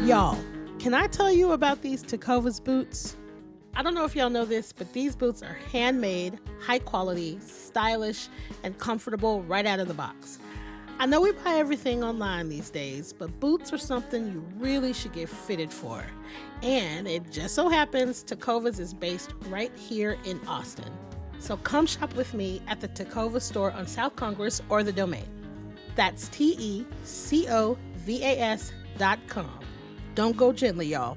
Y'all, can I tell you about these Tecovas boots? I don't know if y'all know this, but these boots are handmade, high quality, stylish, and comfortable right out of the box. I know we buy everything online these days, but boots are something you really should get fitted for. And it just so happens Tecovas is based right here in Austin. So come shop with me at the Tecova store on South Congress or the Domain. That's TECOVAS.com. Don't go gently, y'all.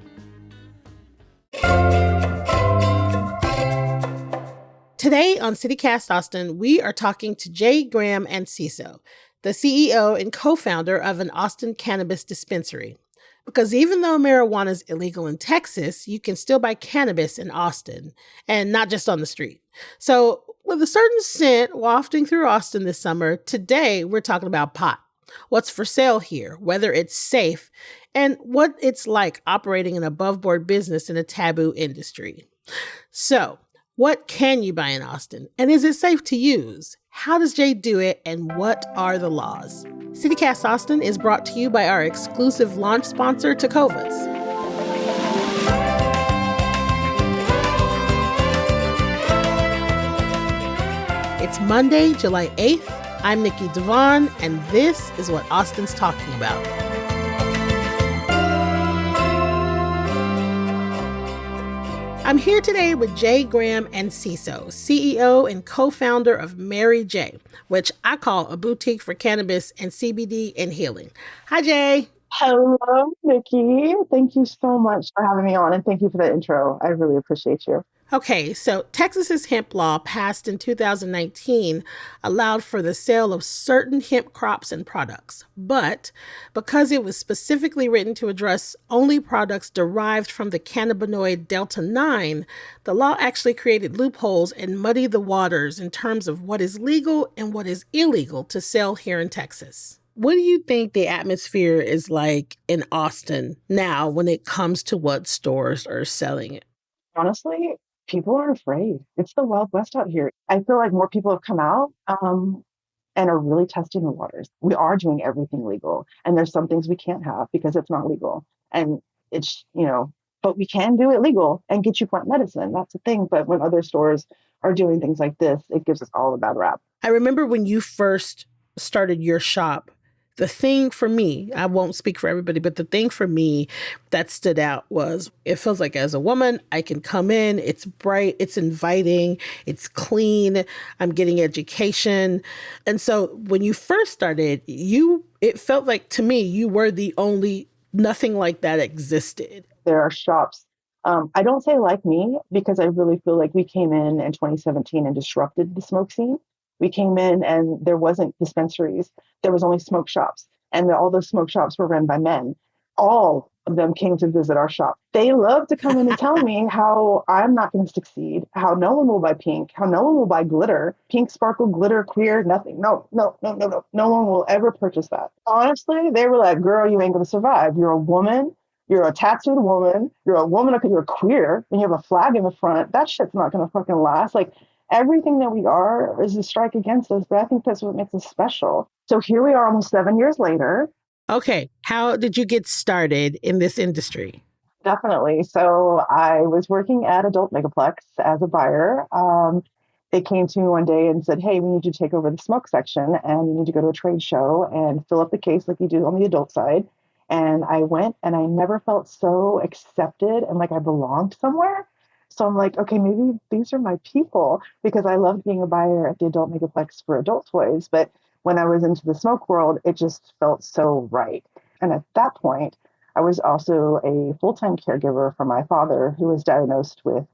Today on CityCast Austin, we are talking to Jay Graham Enciso, the CEO and co-founder of an Austin cannabis dispensary. Because even though marijuana is illegal in Texas, you can still buy cannabis in Austin, and not just on the street. So, with a certain scent wafting through Austin this summer, today we're talking about pot. What's for sale here, whether it's safe, and what it's like operating an above-board business in a taboo industry. So, what can you buy in Austin? And is it safe to use? How does Jay do it? And what are the laws? CityCast Austin is brought to you by our exclusive launch sponsor, Tecovas. It's Monday, July 8th. I'm Nikki Devon, and this is what Austin's talking about. I'm here today with Jay Graham Enciso, CEO and co-founder of Mary J, which I call a boutique for cannabis and CBD and healing. Hi, Jay. Hello, Nikki. Thank you so much for having me on, and thank you for the intro. I really appreciate you. Okay, so Texas's hemp law passed in 2019 allowed for the sale of certain hemp crops and products. But because it was specifically written to address only products derived from the cannabinoid Delta 9, the law actually created loopholes and muddied the waters in terms of what is legal and what is illegal to sell here in Texas. What do you think the atmosphere is like in Austin now when it comes to what stores are selling it? Honestly, people are afraid. It's the Wild West out here. I feel like more people have come out and are really testing the waters. We are doing everything legal, and there's some things we can't have because it's not legal. And but we can do it legal and get you plant medicine. That's the thing. But when other stores are doing things like this, it gives us all a bad rap. I remember when you first started your shop, the thing for me, I won't speak for everybody, but the thing for me that stood out was it feels like as a woman, I can come in, it's bright, it's inviting, it's clean, I'm getting education. And so when you first started, it felt like to me, you were the only, nothing like that existed. There are shops. I don't say like me because I really feel like we came in 2017 and disrupted the smoke scene. We came in and there wasn't dispensaries. There was only smoke shops, and all those smoke shops were run by men. All of them came to visit our shop. They love to come in and tell me how I'm not going to succeed, how no one will buy pink, how no one will buy glitter, pink sparkle, glitter, queer, nothing. No, no, no, no, no. No one will ever purchase that. Honestly, they were like, girl, you ain't going to survive. You're a woman. You're a tattooed woman. You're a woman. You're queer, and you have a flag in the front. That shit's not going to fucking last. Like, everything that we are is a strike against us, but I think that's what makes us special. So here we are almost 7 years later. Okay. How did you get started in this industry? Definitely. So I was working at Adult Megaplex as a buyer. They came to me one day and said, hey, we need you to take over the smoke section and you need to go to a trade show and fill up the case like you do on the adult side. And I went and I never felt so accepted and like I belonged somewhere. So I'm like, okay, maybe these are my people because I loved being a buyer at the Adult Megaplex for adult toys. But when I was into the smoke world, it just felt so right. And at that point, I was also a full-time caregiver for my father, who was diagnosed with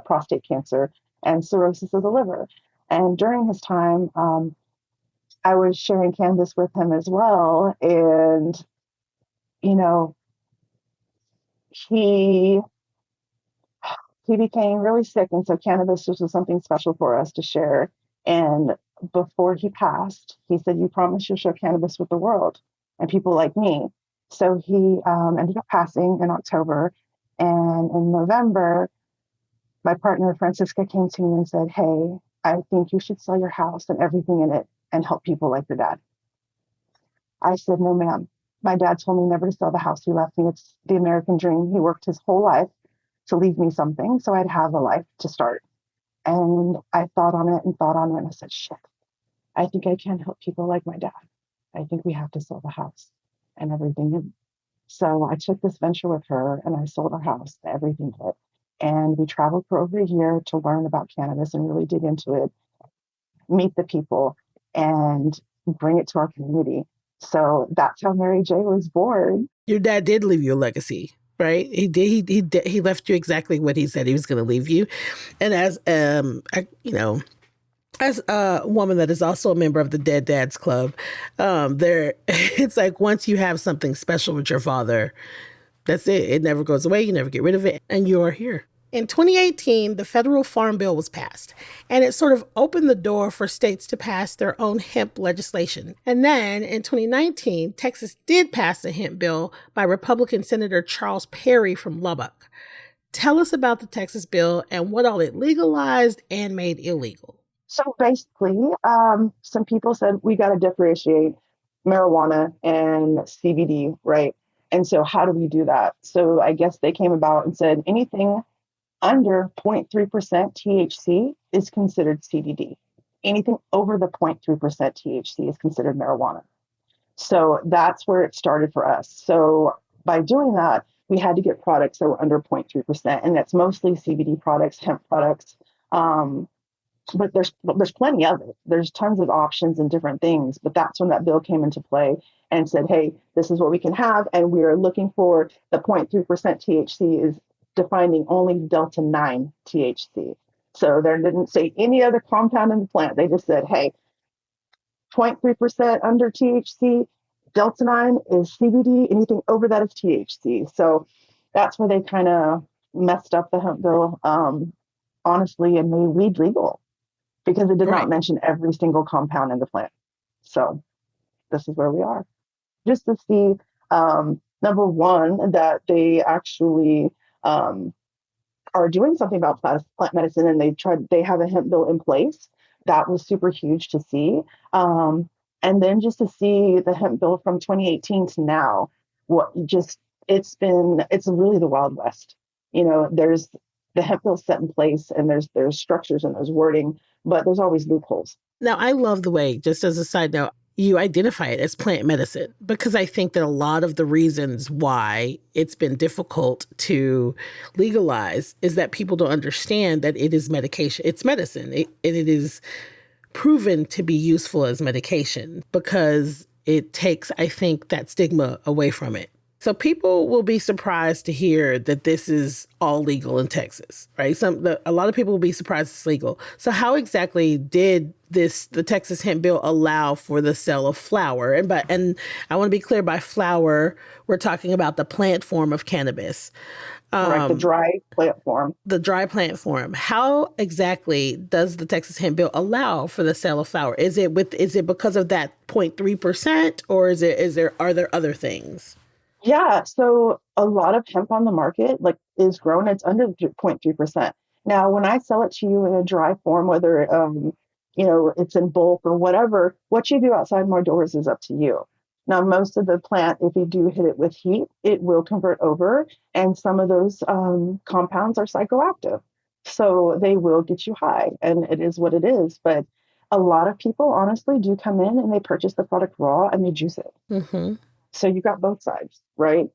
prostate cancer and cirrhosis of the liver. And during his time, I was sharing cannabis with him as well. And, you know, he became really sick. And so cannabis was something special for us to share. And before he passed, he said, you promise you'll share cannabis with the world and people like me. So he ended up passing in October. And in November, my partner, Francisca, came to me and said, hey, I think you should sell your house and everything in it and help people like your dad. I said, no, ma'am. My dad told me never to sell the house he left me. It's the American dream. He worked his whole life to leave me something so I'd have a life to start. And I thought on it and thought on it. And I said, shit, I think I can help people like my dad. I think we have to sell the house and everything. And so I took this venture with her and I sold our house, everything hit. And we traveled for over a year to learn about cannabis and really dig into it, meet the people, and bring it to our community. So that's how Mary J was born. Your dad did leave you a legacy, right? He did. He left you exactly what he said he was going to leave you. And as as a woman that is also a member of the Dead Dads Club, there it's like once you have something special with your father, that's it. It never goes away. You never get rid of it, and you are here. In 2018, the federal farm bill was passed, and it sort of opened the door for states to pass their own hemp legislation. And then in 2019, Texas did pass a hemp bill by Republican Senator Charles Perry from Lubbock. Tell us about the Texas bill and what all it legalized and made illegal. So basically, some people said we got to differentiate marijuana and CBD, right? And so, how do we do that? So, I guess they came about and said anything under 0.3% THC is considered CBD. Anything over the 0.3% THC is considered marijuana. So that's where it started for us. So by doing that, we had to get products that were under 0.3%, and that's mostly CBD products, hemp products. Um, but there's plenty of it. There's tons of options and different things. But that's when that bill came into play and said, hey, this is what we can have. And we are looking for the 0.3% THC is defining only Delta 9 THC. So they didn't say any other compound in the plant. They just said, hey, 0.3% under THC, Delta 9 is CBD, anything over that is THC. So that's where they kind of messed up the hemp bill, honestly, and made weed legal because it did not Right. mention every single compound in the plant. So this is where we are. Just to see, number one, that they actually um, are doing something about plant medicine and they have a hemp bill in place. That was super huge to see. Um, and then just to see the hemp bill from 2018 to now, what just it's really the Wild West. There's the hemp bill set in place and there's structures and there's wording, but there's always loopholes. Now, I love the way, just as a side note, you identify it as plant medicine because I think that a lot of the reasons why it's been difficult to legalize is that people don't understand that it is medication. It's medicine. It is proven to be useful as medication because it takes, I think, that stigma away from it. So people will be surprised to hear that this is all legal in Texas, right? A lot of people will be surprised it's legal. So how exactly did the Texas hemp bill allow for the sale of flower? And I want to be clear, by flower, we're talking about the plant form of cannabis. Right, the dry plant form. The dry plant form. How exactly does the Texas hemp bill allow for the sale of flower? Is it because of that 0.3%, or are there other things? Yeah, so a lot of hemp on the market is grown. It's under 0.3%. Now, when I sell it to you in a dry form, whether it's in bulk or whatever, what you do outside my doors is up to you. Now, most of the plant, if you do hit it with heat, it will convert over, and some of those compounds are psychoactive, so they will get you high, and it is what it is. But a lot of people honestly do come in and they purchase the product raw and they juice it. Mm-hmm. So you got both sides, right?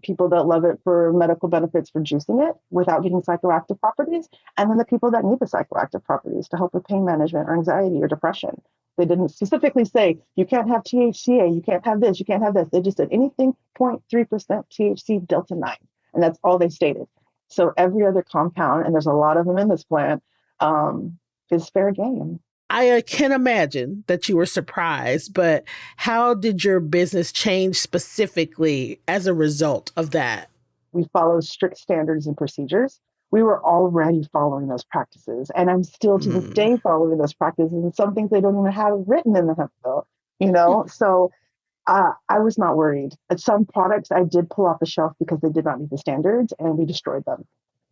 People that love it for medical benefits for juicing it without getting psychoactive properties, and then the people that need the psychoactive properties to help with pain management or anxiety or depression. They didn't specifically say you can't have THCA, you can't have this, you can't have this. They just said anything 0.3% THC Delta 9, and that's all they stated. So every other compound, and there's a lot of them in this plant, is fair game. I can imagine that you were surprised, but how did your business change specifically as a result of that? We follow strict standards and procedures. We were already following those practices, and I'm still to this Mm. day following those practices. And some things they don't even have written in the hemp bill, So I was not worried. At some products I did pull off the shelf because they did not meet the standards, and we destroyed them.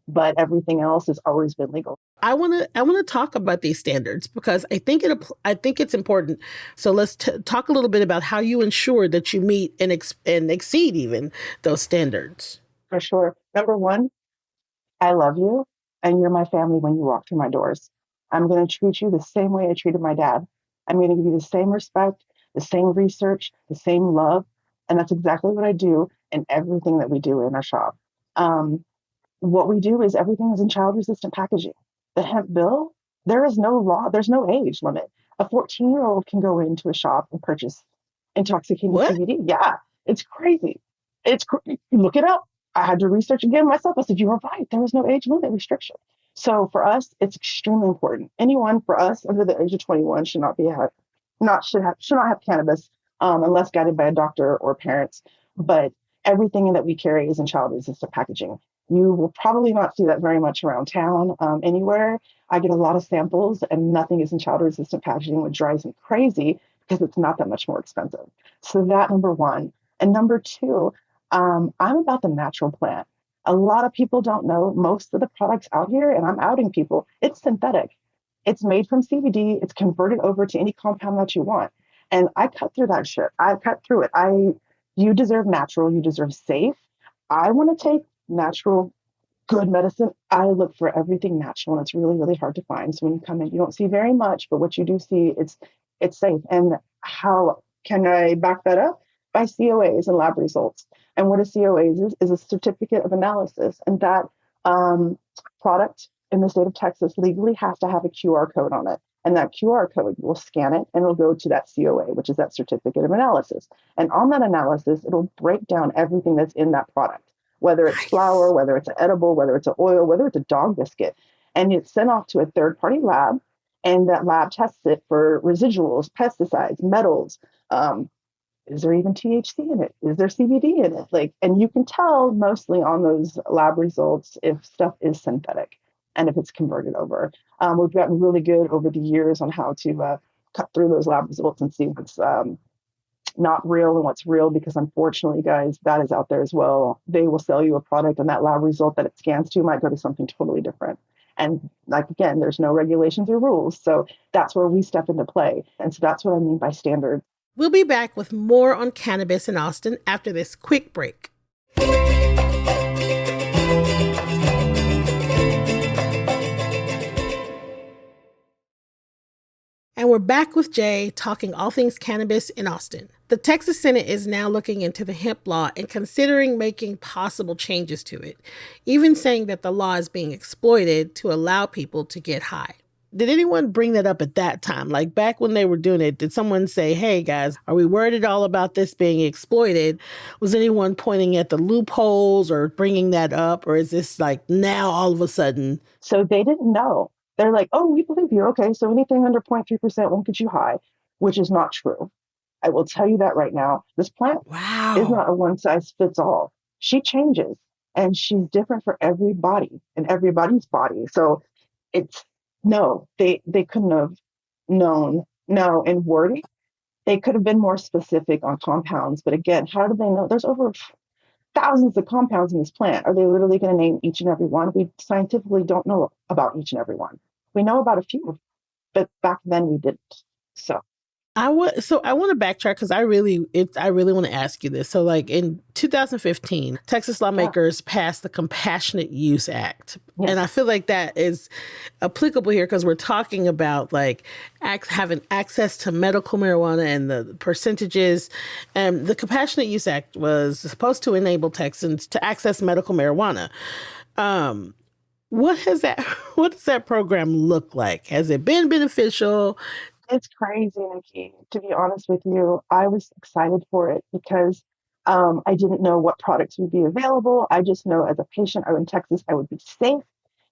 but everything else has always been legal. I want to talk about these standards because I think it's important. So let's talk a little bit about how you ensure that you meet and exceed even those standards. For sure. Number one, I love you and you're my family when you walk through my doors. I'm going to treat you the same way I treated my dad. I'm going to give you the same respect, the same research, the same love. And that's exactly what I do in everything that we do in our shop. Um, what we do is everything is in child resistant packaging. The hemp bill, there is no law, there's no age limit. A 14-year-old can go into a shop and purchase intoxicating What? CBD. Yeah, it's crazy. Look it up. I had to research again myself. I said, you were right. There is no age limit restriction. So for us, it's extremely important. Anyone for us under the age of 21 should not be should not have cannabis unless guided by a doctor or parents. But everything that we carry is in child resistant packaging. You will probably not see that very much around town anywhere. I get a lot of samples and nothing is in child resistant packaging, which drives me crazy because it's not that much more expensive. So that number one. And number two, I'm about the natural plant. A lot of people don't know most of the products out here, and I'm outing people. It's synthetic. It's made from CBD. It's converted over to any compound that you want. And I cut through that shit. I cut through it. You deserve natural. You deserve safe. I want to take natural, good medicine. I look for everything natural, and it's really, really hard to find. So when you come in, you don't see very much, but what you do see, it's safe. And how can I back that up? By COAs and lab results. And what a COA is a certificate of analysis, and that um, product in the state of Texas legally has to have a QR code on it. And that QR code, you will scan it and it'll go to that COA, which is that certificate of analysis. And on that analysis, it'll break down everything that's in that product, whether it's flour, Nice. whether it's an edible, whether it's an oil, whether it's a dog biscuit. And it's sent off to a third party lab, and that lab tests it for residuals, pesticides, metals. Um, is there even THC in it? Is there CBD in it? Like, and you can tell mostly on those lab results if stuff is synthetic and if it's converted over. We've gotten really good over the years on how to cut through those lab results and see what's not real and what's real, because unfortunately, guys, that is out there as well. They will sell you a product and that lab result that it scans to might go to something totally different. And like, again, there's no regulations or rules. So that's where we step into play. And so that's what I mean by standards. We'll be back with more on cannabis in Austin after this quick break. And we're back with Jay talking all things cannabis in Austin. The Texas Senate is now looking into the hemp law and considering making possible changes to it, even saying that the law is being exploited to allow people to get high. Did anyone bring that up at that time? Like back when they were doing it, did someone say, hey guys, are we worried at all about this being exploited? Was anyone pointing at the loopholes or bringing that up? Or is this like now all of a sudden? So they didn't know. They're like, oh, we believe you. Okay, so anything under 0.3% won't get you high, which is not true. I will tell you that right now. This plant is Wow. not a one size fits all. She changes and she's different for everybody and everybody's body. So it's no, they couldn't have known. No, in wording, they could have been more specific on compounds. But again, how do they know? There's over thousands of compounds in this plant. Are they literally going to name each and every one? We scientifically don't know about each and every one. We know about a few, but back then we didn't. So I want to backtrack because I really want to ask you this. So like in 2015, Texas yeah, lawmakers passed the Compassionate Use Act. And I yes, feel like that is applicable here because we're talking about like having access to medical marijuana and the percentages. And the Compassionate Use Act was supposed to enable Texans to access medical marijuana. Um, what has that what does that program look like? Has it been beneficial? it's crazy, Nikki. To be honest with you, I was excited for it because I didn't know what products would be available. I just know as a patient out in Texas, I would be safe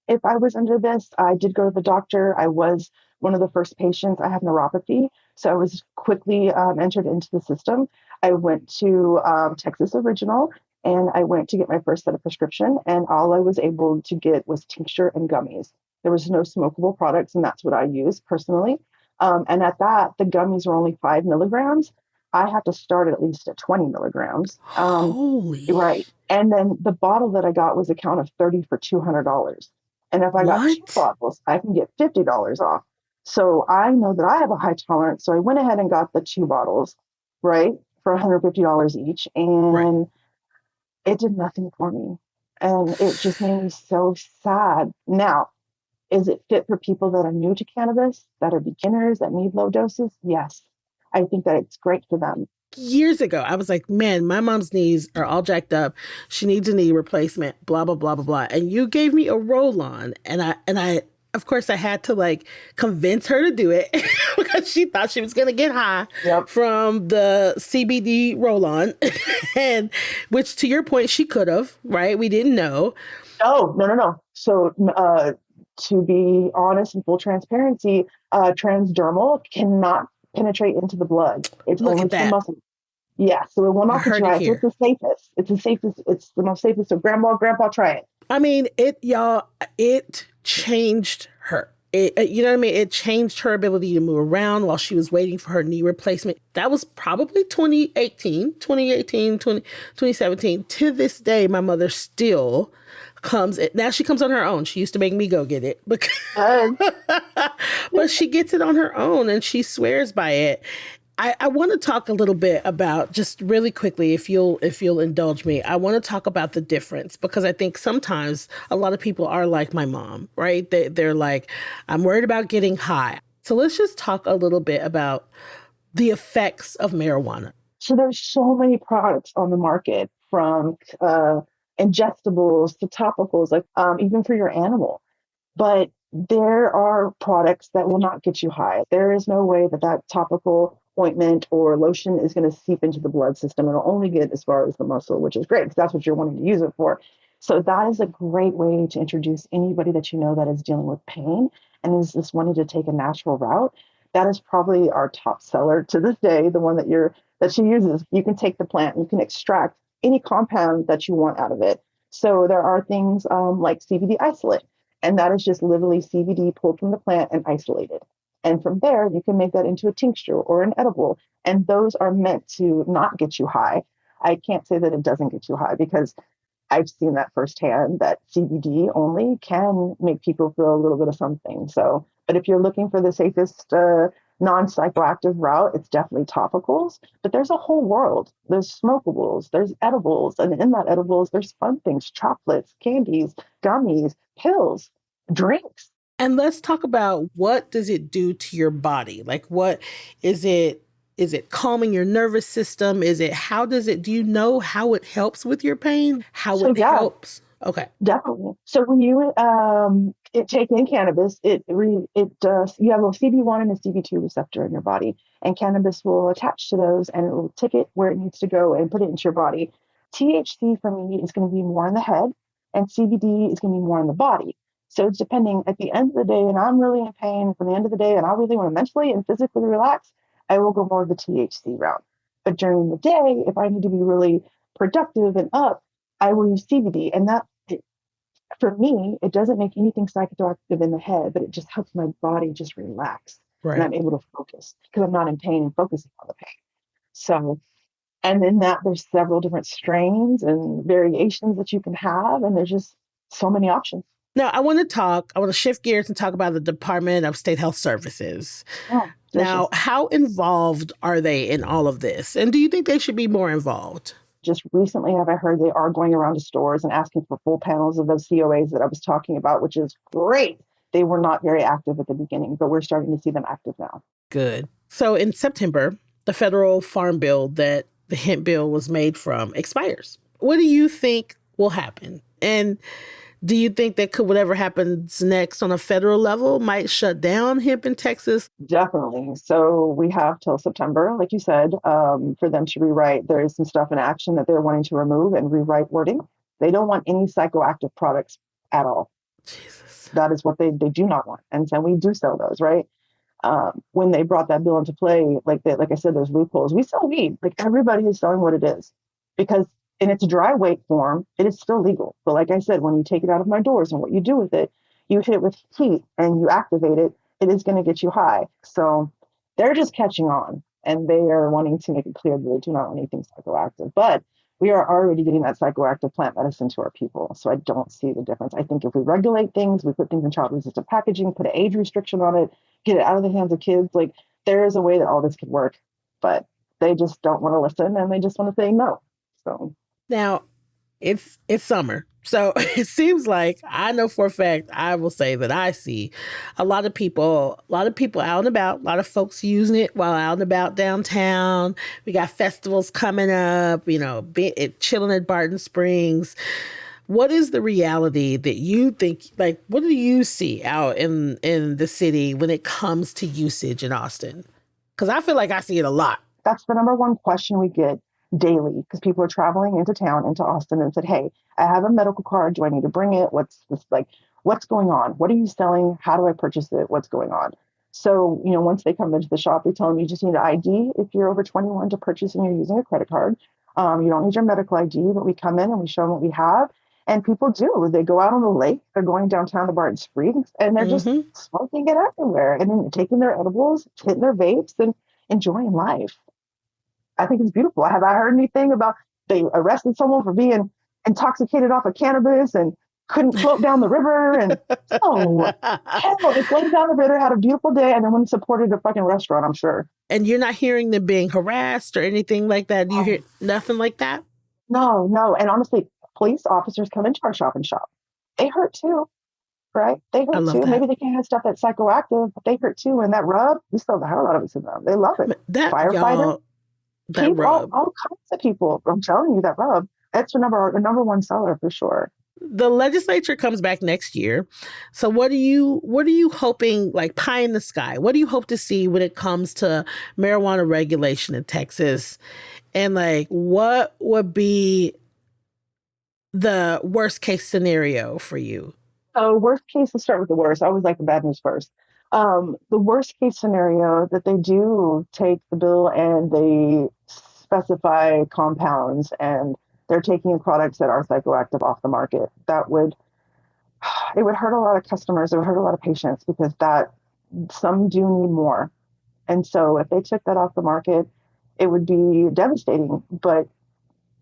if I was under this. I did go to the doctor. I was one of the first patients. I have neuropathy, so I was quickly entered into the system. I went to Texas Original and I went to get my first set of prescription, and all I was able to get was tincture and gummies. There was no smokable products, and that's what I use personally. And at that, the gummies were only 5 milligrams. I have to start at least at 20 milligrams. Holy, Right. And then the bottle that I got was a count of 30 for $200. And if I got two what? bottles, I can get $50 off. So I know that I have a high tolerance. So I went ahead and got the two bottles, right, for $150 each. Right. And it did nothing for me. And it just made me so sad. Now, is it fit for people that are new to cannabis, that are beginners, that need low doses? Yes. I think that it's great for them. Years ago, I was like, man, my mom's knees are all jacked up. She needs a knee replacement, blah, blah, blah, blah, blah. And you gave me a roll on. Of course, I had to like convince her to do it because she thought she was going to get high Yep. from the CBD roll on. And which to your point, she could have, right? We didn't know. Oh, no, no, no. So, to be honest and full transparency, transdermal cannot penetrate into the blood. It's Look only at to the that. muscle. Yeah, so it will You not get heard you it high. So it's here. the safest. It's the safest. It's the most safest. So grandpa, try it. I mean, it changed her. You know what I mean? It changed her ability to move around while she was waiting for her knee replacement. That was probably 2017. To this day, my mother still now she comes on her own. She used to make me go get it, but, Uh, but she gets it on her own and she swears by it. I want to talk a little bit about just really quickly, if you'll indulge me. I want to talk about the difference because I think sometimes a lot of people are like my mom, right? They're like, I'm worried about getting high. So let's just talk a little bit about the effects of marijuana. so there's so many products on the market, from ingestibles to topicals, like even for your animal. But there are products that will not get you high. There is no way that that topical ointment or lotion is going to seep into the blood system. It'll only get as far as the muscle, which is great because that's what you're wanting to use it for. So that is a great way to introduce anybody that you know that is dealing with pain and is just wanting to take a natural route. That is probably our top seller to this day, the one that she uses. You can take the plant, you can extract any compound that you want out of it. So there are things like CBD isolate, and that is just literally CBD pulled from the plant and isolated. And from there, you can make that into a tincture or an edible. And those are meant to not get you high. I can't say that it doesn't get you high because I've seen that firsthand, that CBD only can make people feel a little bit of something. So, but if you're looking for the safest non-psychoactive route, it's definitely topicals. But there's a whole world. There's smokables, there's edibles, and in that edibles, there's fun things: chocolates, candies, gummies, pills, drinks. And let's talk about what does it do to your body? Like what is it is it calming your nervous system? Is it how does it do you know how it helps with your pain? How So it yeah, helps? Okay. definitely. So when you take in cannabis, it does. You have a CB1 and a CB2 receptor in your body, and cannabis will attach to those, and it will take it where it needs to go and put it into your body. THC for me is going to be more in the head, and CBD is going to be more in the body. So it's depending. At the end of the day, and I'm really in pain from the end of the day, and I really want to mentally and physically relax, I will go more of the THC route. But during the day, if I need to be really productive and up, I will use CBD, and that for me, it doesn't make anything psychoactive in the head, but it just helps my body just relax, and Right. I'm able to focus because I'm not in pain and focusing on the pain. So, and in that, there's several different strains and variations that you can have, and there's just so many options. Now, I want to shift gears and talk about the Department of State Health Services. Oh, Now, delicious. how involved are they in all of this? And do you think they should be more involved? Just recently, have I heard they are going around to stores and asking for full panels of those COAs that I was talking about, which is great. They were not very active at the beginning, but we're starting to see them active now. Good. So in September, the federal farm bill that the hemp bill was made from expires. What do you think will happen? And do you think that could whatever happens next on a federal level might shut down hemp in Texas? Definitely. So we have till September, like you said, for them to rewrite. There is some stuff in action that they're wanting to remove and rewrite wording. They don't want any psychoactive products at all. Jesus. That is what they do not want. And so we do sell those, right? When they brought that bill into play, like I said, there's loopholes. We sell weed. Like everybody is selling what it is because in its dry weight form, it is still legal. But like I said, when you take it out of my doors and what you do with it, you hit it with heat and you activate it, it is going to get you high. So they're just catching on. and they are wanting to make it clear that they do not want anything psychoactive. But we are already getting that psychoactive plant medicine to our people. So I don't see the difference. I think if we regulate things, we put things in child resistant packaging, put an age restriction on it, get it out of the hands of kids, like there is a way that all this could work. But they just don't want to listen and they just want to say no. So Now, it's summer. So it seems like I know for a fact I will say that I see a lot of people out and about, a lot of folks using it while out and about downtown. We got festivals coming up, chilling at Barton Springs. What is the reality that you think, like, what do you see out in the city when it comes to usage in Austin? Because I feel like I see it a lot. that's the number one question we get daily because people are traveling into town, into Austin, and said, hey, I have a medical card. Do I need to bring it? What's this like? What's going on? What are you selling? How do I purchase it? What's going on? So, once they come into the shop, we tell them you just need an ID if you're over 21 to purchase and you're using a credit card. You don't need your medical ID, but we come in and we show them what we have. And people do. They go out on the lake, they're going downtown to Barton Springs, and they're just Hmm. smoking it everywhere and then taking their edibles, hitting their vapes, and enjoying life. I think it's beautiful. Have I heard anything about they arrested someone for being intoxicated off of cannabis and couldn't float down the river? And oh, hell, they floated down the river, had a beautiful day, and then went and supported a fucking restaurant, I'm sure. And you're not hearing them being harassed or anything like that. Do you hear Oh, nothing like that? no, no. And honestly, police officers come into our shop and shop. They hurt too, right? They I hurt love too. that. Maybe they can't have stuff that's psychoactive, but they hurt too. And that rub, we sell the hell out of it to them. They love it. That Firefighters, y'all, that people, rub. all kinds of people. I'm telling you, that rub, that's the number one seller for sure. The legislature comes back next year. So what are you hoping, like pie in the sky? What do you hope to see when it comes to marijuana regulation in Texas? And like what would be the worst case scenario for you? So worst case, let's start with the worst. I always like the bad news first. The worst case scenario that they do take the bill and they specify compounds and they're taking products that are psychoactive off the market. That would it would hurt a lot of customers. It would hurt a lot of patients because that some do need more. And so if they took that off the market, it would be devastating. But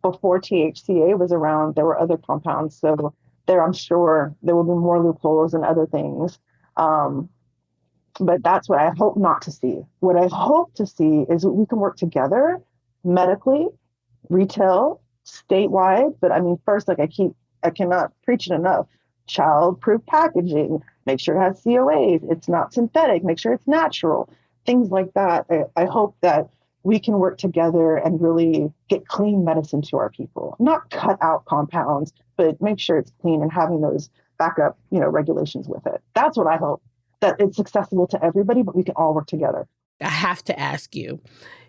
before THCA was around, there were other compounds. So there, I'm sure there will be more loopholes and other things. Um, but that's what I hope not to see. What I hope to see is that we can work together medically, retail, statewide. But I mean, first, I cannot preach it enough. Child-proof packaging. Make sure it has COAs. It's not synthetic. Make sure it's natural. Things like that. I hope that we can work together and really get clean medicine to our people. Not cut out compounds, but make sure it's clean and having those backup, regulations with it. That's what I hope. That it's accessible to everybody, but we can all work together. I have to ask you.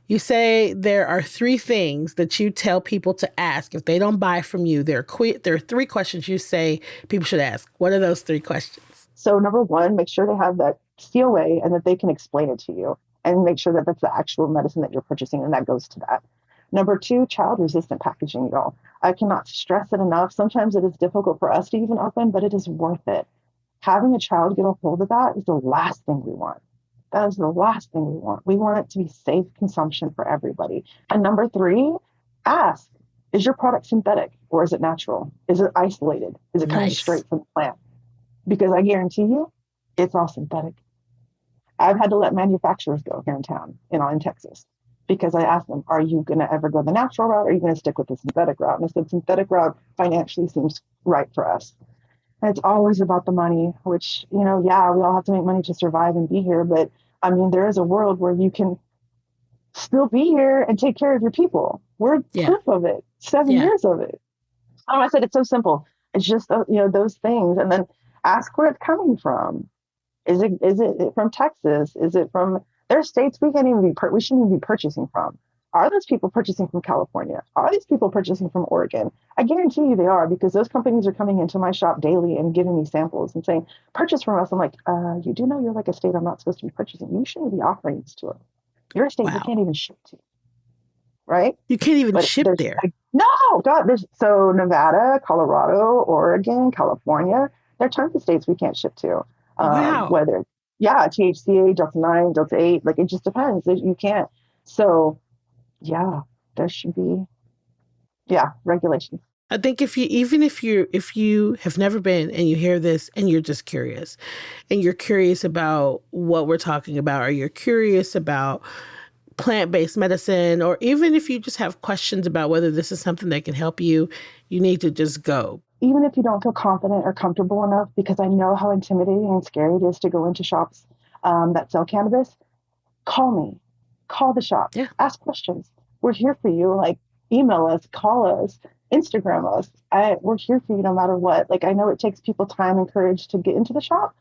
You say there are three things that you tell people to ask if they don't buy from you. There are three questions you say people should ask. What are those three questions? So number one, make sure they have that COA and that they can explain it to you and make sure that that's the actual medicine that you're purchasing and that goes to that. Number two, child resistant packaging, y'all. I cannot stress it enough. Sometimes it is difficult for us to even open, but it is worth it. Having a child get a hold of that is the last thing we want. That is the last thing we want. We want it to be safe consumption for everybody. And number three, ask, is your product synthetic or is it natural? Is it isolated? Is it coming Nice. straight from the plant? Because I guarantee you, it's all synthetic. I've had to let manufacturers go here in town, in Texas, because I asked them, are you going to ever go the natural route? Or are you going to stick with the synthetic route? And I said, synthetic route financially seems right for us. And it's always about the money, which, yeah, we all have to make money to survive and be here. But I mean, there is a world where you can still be here and take care of your people. We're Yeah. proof of it, seven Yeah. years of it. I said, it's so simple. It's just, those things. And then ask where it's coming from. Is it from Texas? Is it from their states we can't even we shouldn't even be purchasing from? Are those people purchasing from California? Are these people purchasing from Oregon? I guarantee you they are because those companies are coming into my shop daily and giving me samples and saying, purchase from us. I'm like, you do know you're like a state I'm not supposed to be purchasing. You shouldn't be offering this to us. You're a state we Wow. can't even ship to, right? You can't even But ship there's there. like, no, God, there's so Nevada, Colorado, Oregon, California. There are tons of states we can't ship to. Wow. Whether, yeah, THCA, Delta 9, Delta 8, like it just depends. You can't. So yeah, there should be, yeah, regulations. I think if you have never been and you hear this and you're just curious and you're curious about what we're talking about, or you're curious about plant-based medicine, or even if you just have questions about whether this is something that can help you, you need to just go. Even if you don't feel confident or comfortable enough, because I know how intimidating and scary it is to go into shops that sell cannabis, call me, call the shop, Yeah. ask questions. We're here for you. Like, email us, call us, Instagram us. We're here for you no matter what. Like, I know it takes people time and courage to get into the shop,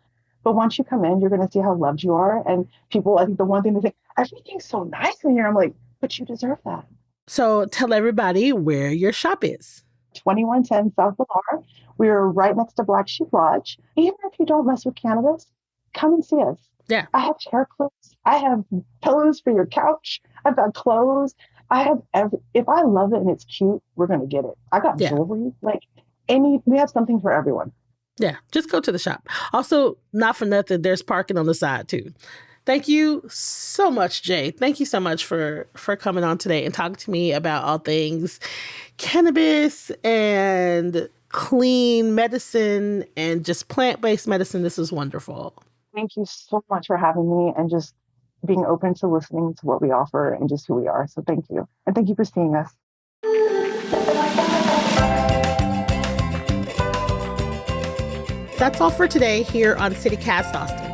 but once you come in, you're going to see how loved you are. And people, I think the one thing they think, everything's so nice in here. I'm like, but you deserve that. So tell everybody where your shop is. 2110 South Lamar. We are right next to Black Sheep Lodge. Even if you don't mess with cannabis, come and see us. Yeah. I have hair clips. I have pillows for your couch. I've got clothes. I have if I love it and it's cute, we're going to get it. I got jewelry. Like, we have something for everyone. Yeah. Just go to the shop. Also, not for nothing, there's parking on the side too. Thank you so much, Jay. Thank you so much for coming on today and talking to me about all things cannabis and clean medicine and just plant-based medicine. This is wonderful. Thank you so much for having me and just being open to listening to what we offer and just who we are. So thank you. And thank you for seeing us. That's all for today here on CityCast Austin.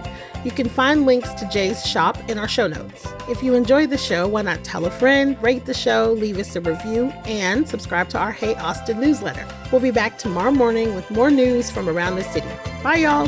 You can find links to Jay's shop in our show notes. If you enjoyed the show, why not tell a friend, rate the show, leave us a review, and subscribe to our Hey Austin newsletter. We'll be back tomorrow morning with more news from around the city. Bye, y'all.